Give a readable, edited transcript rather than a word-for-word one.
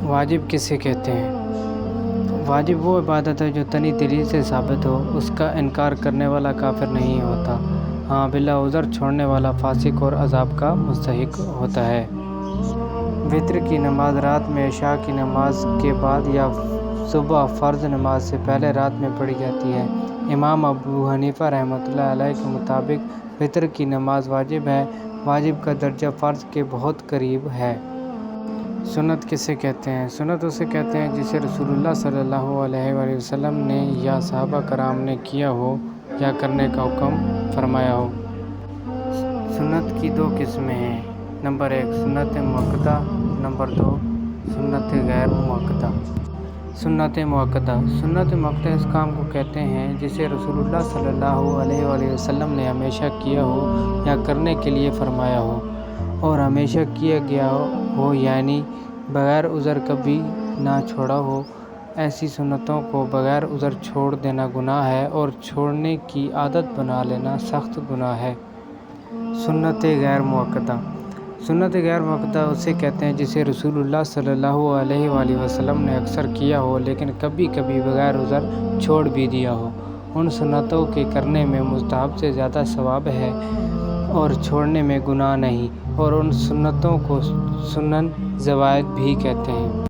واجب کسے کہتے ہیں؟ واجب وہ عبادت ہے جو تنی دلی سے ثابت ہو، اس کا انکار کرنے والا کافر نہیں ہوتا، ہاں بلا عذر چھوڑنے والا فاسق اور عذاب کا مستحق ہوتا ہے۔ وتر کی نماز رات میں عشاء کی نماز کے بعد یا صبح فرض نماز سے پہلے رات میں پڑھی جاتی ہے۔ امام ابو حنیفہ رحمۃ اللہ علیہ کے مطابق وتر کی نماز واجب ہے۔ واجب کا درجہ فرض کے بہت قریب ہے۔ سنت کسے کہتے ہیں؟ سنت اسے کہتے ہیں جسے رسول اللہ صلی اللہ علیہ وآلہ وسلم نے یا صحابہ کرام نے کیا ہو یا کرنے کا حکم فرمایا ہو۔ سنت کی دو قسمیں ہیں، نمبر 1 سنت مؤکدہ، نمبر 2 سنت غیر مؤکدہ۔ سنت مؤکدہ اس کام کو کہتے ہیں جسے رسول اللہ صلی اللہ علیہ وآلہ وسلم نے ہمیشہ کیا ہو یا کرنے کے لیے فرمایا ہو اور ہمیشہ کیا گیا ہو، یعنی بغیر عذر کبھی نہ چھوڑا ہو۔ ایسی سنتوں کو بغیر عذر چھوڑ دینا گناہ ہے اور چھوڑنے کی عادت بنا لینا سخت گناہ ہے۔ سنت غیر مؤکدہ اسے کہتے ہیں جسے رسول اللہ صلی اللہ علیہ وآلہ وسلم نے اکثر کیا ہو لیکن کبھی کبھی بغیر عذر چھوڑ بھی دیا ہو۔ ان سنتوں کے کرنے میں مستحب سے زیادہ ثواب ہے اور چھوڑنے میں گناہ نہیں، اور ان سنتوں کو سنن زوائد بھی کہتے ہیں۔